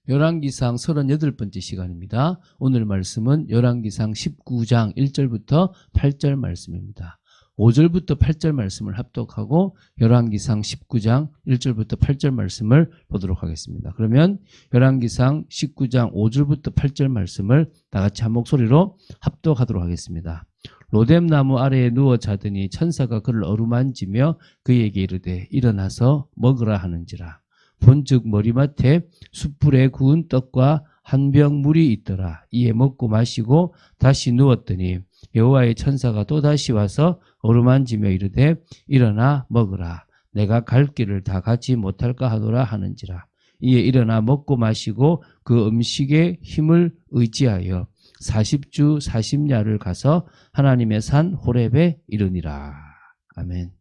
열왕기상 38번째 시간입니다. 오늘 말씀은 열왕기상 19장 1절부터 8절 말씀입니다. 5절부터 8절 말씀을 합독하고 열왕기상 19장 1절부터 8절 말씀을 보도록 하겠습니다. 그러면 열왕기상 19장 5절부터 8절 말씀을 다 같이 한 목소리로 합독하도록 하겠습니다. 로뎀나무 아래에 누워 자더니 천사가 그를 어루만지며 그에게 이르되 일어나서 먹으라 하는지라. 본즉 머리맡에 숯불에 구운 떡과 한 병 물이 있더라. 이에 먹고 마시고 다시 누웠더니 여호와의 천사가 또다시 와서 어루만지며 이르되 일어나 먹으라. 내가 갈 길을 다 가지 못할까 하노라 하는지라. 이에 일어나 먹고 마시고 그 음식의 힘을 의지하여 40주 40야를 가서 하나님의 산 호렙에 이르니라. 아멘.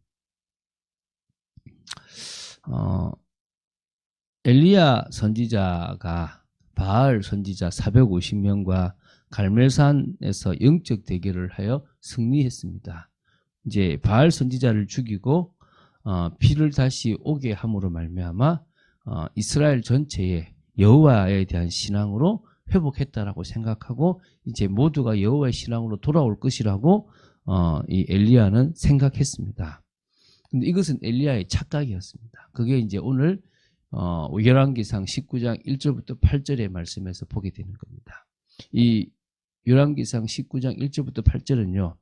엘리야 선지자가 바알 선지자 450명과 갈멜산에서 영적 대결을 하여 승리했습니다. 이제 바알 선지자를 죽이고 피를 다시 오게 함으로 말미암아 이스라엘 전체에 여호와에 대한 신앙으로 회복했다라고 생각하고 이제 모두가 여호와의 신앙으로 돌아올 것이라고 이 엘리야는 생각했습니다. 근데 이것은 엘리야의 착각이었습니다. 그게 이제 오늘 열왕기상 19장 1절부터 8절의 말씀에서 보게 되는 겁니다. 이 열왕기상 19장 1절부터 8절은요.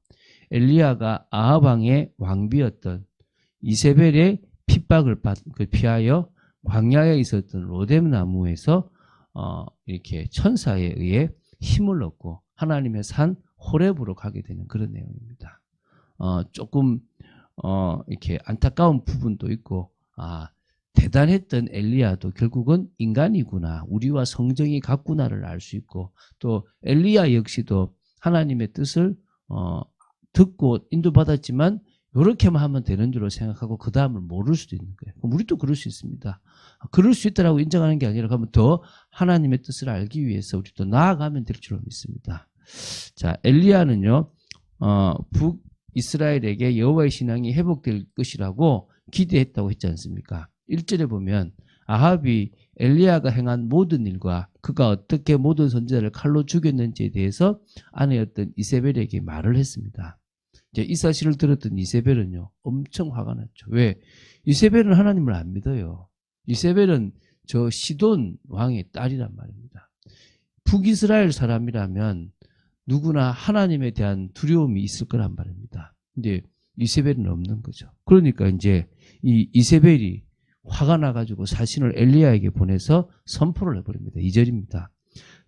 엘리야가 아합 왕의 왕비였던 이세벨의 핍박을 피하여 광야에 있었던 로뎀나무에서 이렇게 천사에 의해 힘을 얻고 하나님의 산 호렙으로 가게 되는 그런 내용입니다. 조금 이렇게 안타까운 부분도 있고 대단했던 엘리야도 결국은 인간이구나, 우리와 성정이 같구나를 알 수 있고, 또 엘리야 역시도 하나님의 뜻을 듣고 인도받았지만 이렇게만 하면 되는 줄로 생각하고 그 다음을 모를 수도 있는 거예요. 그럼 우리도 그럴 수 있습니다. 그럴 수 있다라고 인정하는 게 아니라 그러면 더 하나님의 뜻을 알기 위해서 우리 또 나아가면 될 줄로 믿습니다. 자, 엘리야는요 북이스라엘에게 여호와의 신앙이 회복될 것이라고 기대했다고 했지 않습니까? 1절에 보면 아합이 엘리야가 행한 모든 일과 그가 어떻게 모든 선지자를 칼로 죽였는지에 대해서 아내였던 이세벨에게 말을 했습니다. 이제 이 사실을 들었던 이세벨은요 엄청 화가 났죠. 왜? 이세벨은 하나님을 안 믿어요. 이세벨은 저 시돈 왕의 딸이란 말입니다. 북이스라엘 사람이라면 누구나 하나님에 대한 두려움이 있을 거란 말입니다. 근데 이세벨은 없는 거죠. 그러니까 이제 이 이세벨이 화가 나가지고 사신을 엘리야에게 보내서 선포를 해버립니다. 2절입니다.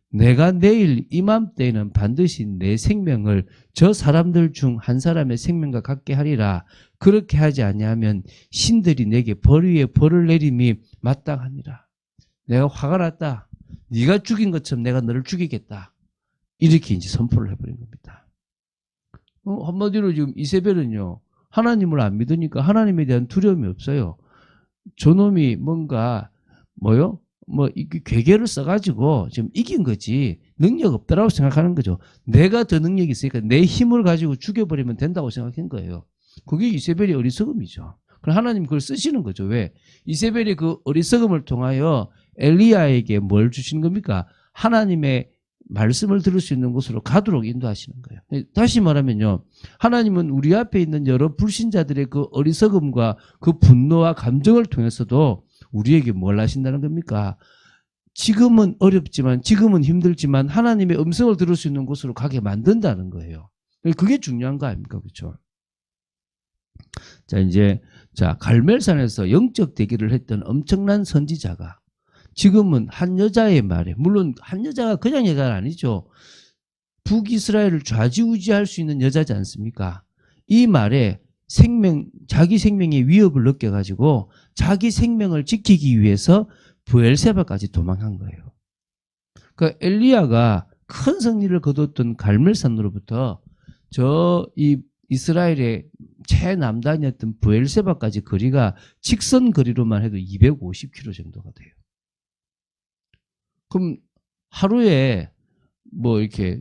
내가 내일 이맘때에는 반드시 내 생명을 저 사람들 중 한 사람의 생명과 같게 하리라. 그렇게 하지 아니하면 신들이 내게 벌 위에 벌을 내림이 마땅하니라. 내가 화가 났다. 네가 죽인 것처럼 내가 너를 죽이겠다. 이렇게 이제 선포를 해버린 겁니다. 한마디로 지금 이세벨은요 하나님을 안 믿으니까 하나님에 대한 두려움이 없어요. 저놈이 뭔가 괴계를 써가지고 지금 이긴 거지 능력 없다라고 생각하는 거죠. 내가 더 능력이 있으니까 내 힘을 가지고 죽여버리면 된다고 생각한 거예요. 그게 이세벨의 어리석음이죠. 그럼 하나님 그걸 쓰시는 거죠. 왜? 이세벨이 그 어리석음을 통하여 엘리야에게 뭘 주시는 겁니까? 하나님의 말씀을 들을 수 있는 곳으로 가도록 인도하시는 거예요. 다시 말하면요, 하나님은 우리 앞에 있는 여러 불신자들의 그 어리석음과 그 분노와 감정을 통해서도 우리에게 뭘 하신다는 겁니까? 지금은 어렵지만, 지금은 힘들지만 하나님의 음성을 들을 수 있는 곳으로 가게 만든다는 거예요. 그게 중요한 거 아닙니까? 그렇죠? 자, 이제 갈멜산에서 영적 대결을 했던 엄청난 선지자가 지금은 한 여자의 말에, 물론 한 여자가 그냥 여자는 아니죠. 북이스라엘을 좌지우지할 수 있는 여자지 않습니까? 이 말에 자기 생명의 위협을 느껴가지고 자기 생명을 지키기 위해서 브엘세바까지 도망한 거예요. 그러니까 엘리야가 큰 승리를 거뒀던 갈멜산으로부터 이 이스라엘의 최남단이었던 브엘세바까지 거리가 직선 거리로만 해도 250km 정도가 돼요. 그럼 하루에 이렇게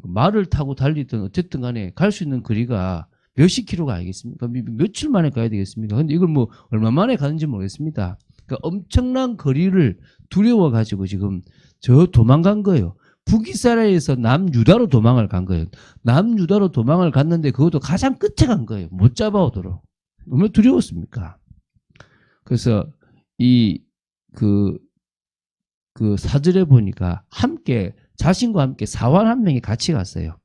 말을 타고 달리든 어쨌든 간에 갈 수 있는 거리가 몇십 킬로가 아니겠습니까? 며칠 만에 가야 되겠습니까? 근데 이걸 얼마 만에 가는지 모르겠습니다. 그러니까 엄청난 거리를 두려워가지고 지금 저 도망간 거예요. 북이스라엘에서 남유다로 도망을 간 거예요. 남유다로 도망을 갔는데 그것도 가장 끝에 간 거예요. 못 잡아오도록. 얼마나 두려웠습니까? 그래서 그 사절에 보니까 함께 자신과 함께 사환 한 명이 같이 갔어요.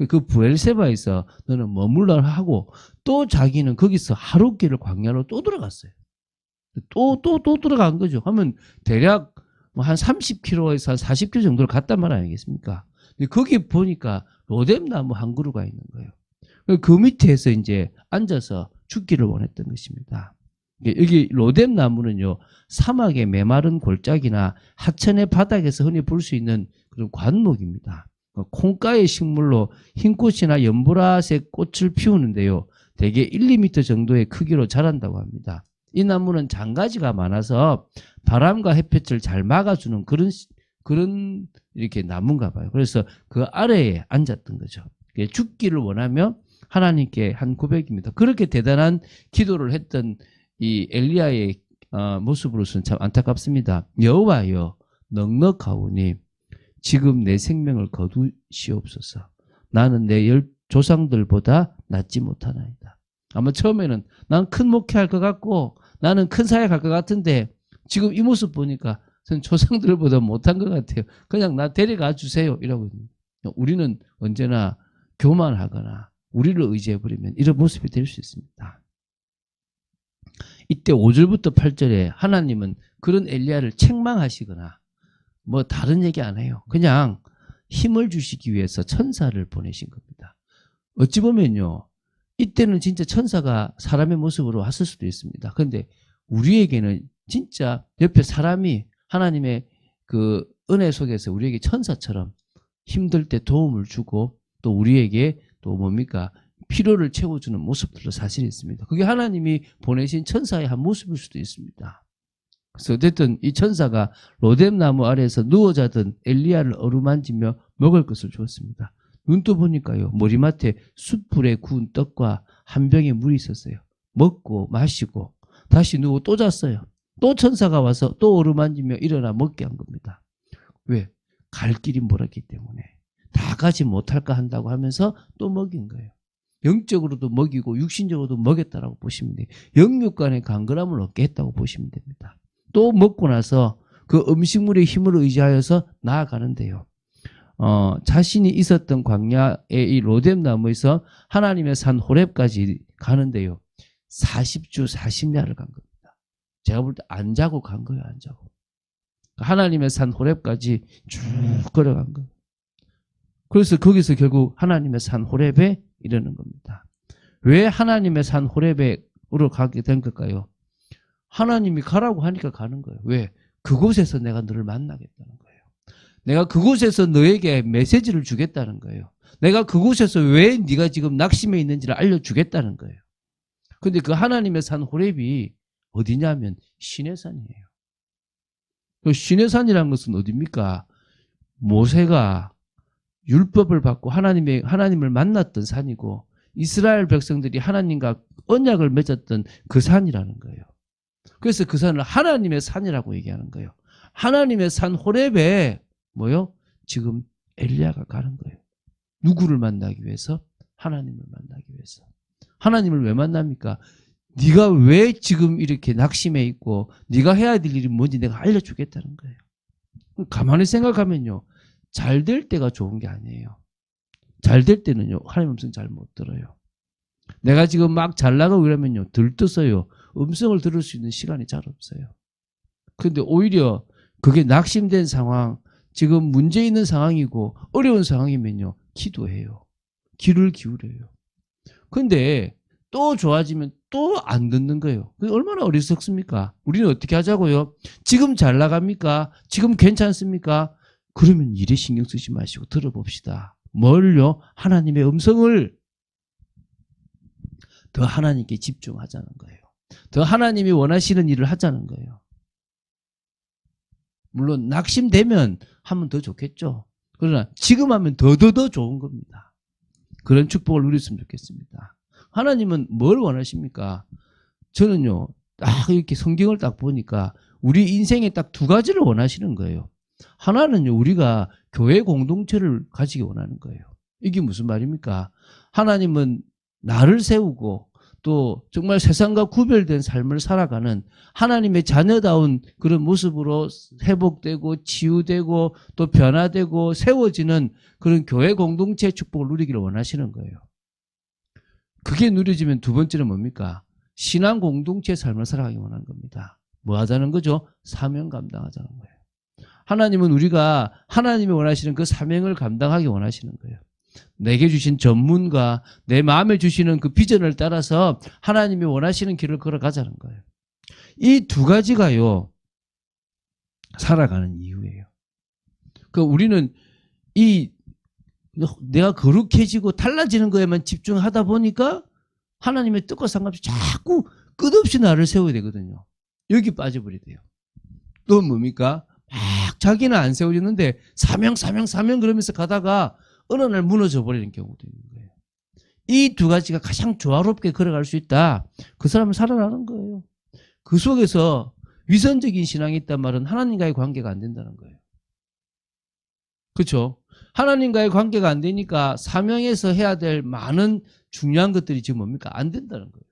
그 브엘세바에서 너는 머물러 하고 또 자기는 거기서 하룻길을 광야로 또 들어갔어요. 또 들어간 거죠. 하면 대략 한 30km에서 한 40km 정도를 갔단 말 아니겠습니까? 근데 거기 보니까 로뎀나무 한 그루가 있는 거예요. 그 밑에서 이제 앉아서 죽기를 원했던 것입니다. 여기 로뎀나무는요, 사막의 메마른 골짜기나 하천의 바닥에서 흔히 볼 수 있는 그런 관목입니다. 콩가의 식물로 흰꽃이나 연보라색 꽃을 피우는데요, 대개 1, 2m 정도의 크기로 자란다고 합니다. 이 나무는 장가지가 많아서 바람과 햇볕을 잘 막아주는 그런 이렇게 나무인가 봐요. 그래서 그 아래에 앉았던 거죠. 죽기를 원하며 하나님께 한 고백입니다. 그렇게 대단한 기도를 했던 이 엘리야의 모습으로서는 참 안타깝습니다. 여호와여 넉넉하오니 지금 내 생명을 거두시옵소서. 나는 내 조상들보다 낫지 못하나이다. 아마 처음에는 난 큰 목회할 것 같고 나는 큰 사회 갈 것 같은데 지금 이 모습 보니까 전 조상들보다 못한 것 같아요. 그냥 나 데려가 주세요 이러고 있는. 우리는 언제나 교만하거나 우리를 의지해버리면 이런 모습이 될 수 있습니다. 이때 5절부터 8절에 하나님은 그런 엘리야를 책망하시거나 뭐 다른 얘기 안 해요. 그냥 힘을 주시기 위해서 천사를 보내신 겁니다. 어찌 보면요, 이때는 진짜 천사가 사람의 모습으로 왔을 수도 있습니다. 그런데 우리에게는 진짜 옆에 사람이 하나님의 그 은혜 속에서 우리에게 천사처럼 힘들 때 도움을 주고 또 우리에게 또 뭡니까? 필요를 채워주는 모습들도 사실 있습니다. 그게 하나님이 보내신 천사의 한 모습일 수도 있습니다. 그래서 어쨌든 이 천사가 로뎀나무 아래에서 누워 자던 엘리야를 어루만지며 먹을 것을 주었습니다. 눈 떠 보니까요, 머리맡에 숯불에 구운 떡과 한 병에 물이 있었어요. 먹고 마시고 다시 누워 또 잤어요. 또 천사가 와서 또 어루만지며 일어나 먹게 한 겁니다. 왜? 갈 길이 멀었기 때문에. 다 가지 못할까 한다고 하면서 또 먹인 거예요. 영적으로도 먹이고 육신적으로도 먹였다라고 보시면 돼요. 영육간의 강건함을 얻게 했다고 보시면 됩니다. 또 먹고 나서 그 음식물의 힘을 의지하여서 나아가는데요. 자신이 있었던 광야의 이 로뎀나무에서 하나님의 산 호렙까지 가는데요. 40주 40야를 간 겁니다. 제가 볼 때 안 자고 간 거예요. 안 자고. 하나님의 산 호렙까지 쭉 걸어간 거예요. 그래서 거기서 결국 하나님의 산 호렙에 이르는 겁니다. 왜 하나님의 산 호렙으로 가게 된 걸까요? 하나님이 가라고 하니까 가는 거예요. 왜? 그곳에서 내가 너를 만나겠다는 거예요. 내가 그곳에서 너에게 메시지를 주겠다는 거예요. 내가 그곳에서 왜 네가 지금 낙심해 있는지를 알려주겠다는 거예요. 그런데 그 하나님의 산 호렙이 어디냐면 시내산이에요. 그 시내산이라는 것은 어디입니까? 모세가 율법을 받고 하나님을 만났던 산이고 이스라엘 백성들이 하나님과 언약을 맺었던 그 산이라는 거예요. 그래서 그 산을 하나님의 산이라고 얘기하는 거예요. 하나님의 산 호렙에 뭐요? 지금 엘리야가 가는 거예요. 누구를 만나기 위해서? 하나님을 만나기 위해서. 하나님을 왜 만납니까? 네가 왜 지금 이렇게 낙심해 있고 네가 해야 될 일이 뭔지 내가 알려주겠다는 거예요. 가만히 생각하면요, 잘 될 때가 좋은 게 아니에요. 잘 될 때는요, 하나님 음성 잘 못 들어요. 내가 지금 막 잘 나가고 이러면요, 들떠서요, 음성을 들을 수 있는 시간이 잘 없어요. 그런데 오히려 그게 낙심된 상황, 지금 문제 있는 상황이고 어려운 상황이면요, 기도해요. 귀를 기울여요. 그런데 또 좋아지면 또 안 듣는 거예요. 얼마나 어리석습니까? 우리는 어떻게 하자고요? 지금 잘 나갑니까? 지금 괜찮습니까? 그러면 일에 신경 쓰지 마시고 들어봅시다. 뭘요? 하나님의 음성을 더 하나님께 집중하자는 거예요. 더 하나님이 원하시는 일을 하자는 거예요. 물론 낙심되면 하면 더 좋겠죠. 그러나 지금 하면 더 좋은 겁니다. 그런 축복을 누렸으면 좋겠습니다. 하나님은 뭘 원하십니까? 저는요, 딱 이렇게 성경을 딱 보니까 우리 인생에 딱 두 가지를 원하시는 거예요. 하나는 우리가 교회 공동체를 가지기 원하는 거예요. 이게 무슨 말입니까? 하나님은 나를 세우고 또 정말 세상과 구별된 삶을 살아가는 하나님의 자녀다운 그런 모습으로 회복되고 치유되고 또 변화되고 세워지는 그런 교회 공동체의 축복을 누리기를 원하시는 거예요. 그게 누려지면 두 번째는 뭡니까? 신앙 공동체의 삶을 살아가기 원하는 겁니다. 뭐 하자는 거죠? 사명 감당하자는 거예요. 하나님은 우리가 하나님이 원하시는 그 사명을 감당하기 원하시는 거예요. 내게 주신 전문과 내 마음에 주시는 그 비전을 따라서 하나님이 원하시는 길을 걸어가자는 거예요. 이 두 가지가요, 살아가는 이유예요. 우리는 내가 거룩해지고 달라지는 거에만 집중하다 보니까 하나님의 뜻과 상관없이 자꾸 끝없이 나를 세워야 되거든요. 여기 빠져버려야 돼요. 또 뭡니까? 막 자기는 안 세워지는데 사명 그러면서 가다가 어느 날 무너져 버리는 경우도 있는 거예요. 이 두 가지가 가장 조화롭게 걸어갈 수 있다. 그 사람은 살아나는 거예요. 그 속에서 위선적인 신앙이 있단 말은 하나님과의 관계가 안 된다는 거예요. 그렇죠? 하나님과의 관계가 안 되니까 사명에서 해야 될 많은 중요한 것들이 지금 뭡니까? 안 된다는 거예요.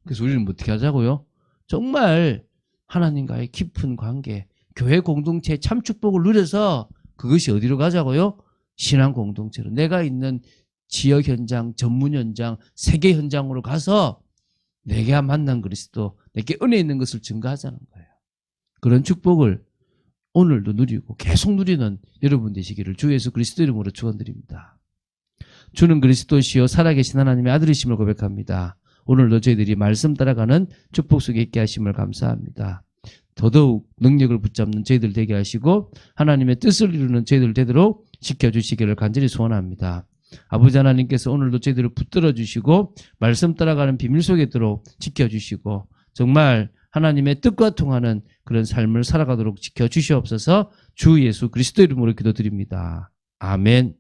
그래서 우리는 어떻게 하자고요? 정말 하나님과의 깊은 관계, 교회 공동체의 참 축복을 누려서 그것이 어디로 가자고요? 신앙 공동체로. 내가 있는 지역 현장, 전문 현장, 세계 현장으로 가서 내가 만난 그리스도, 내게 은혜 있는 것을 증거하자는 거예요. 그런 축복을 오늘도 누리고 계속 누리는 여러분 되시기를 주 예수 그리스도 이름으로 축원드립니다. 주는 그리스도시요 살아계신 하나님의 아들이심을 고백합니다. 오늘도 저희들이 말씀 따라가는 축복 속에 있게 하심을 감사합니다. 더더욱 능력을 붙잡는 저희들 되게 하시고 하나님의 뜻을 이루는 저희들 되도록 지켜주시기를 간절히 소원합니다. 아버지 하나님께서 오늘도 저희들을 붙들어 주시고 말씀 따라가는 비밀 속에 있도록 지켜주시고 정말 하나님의 뜻과 통하는 그런 삶을 살아가도록 지켜주시옵소서. 주 예수 그리스도 이름으로 기도드립니다. 아멘.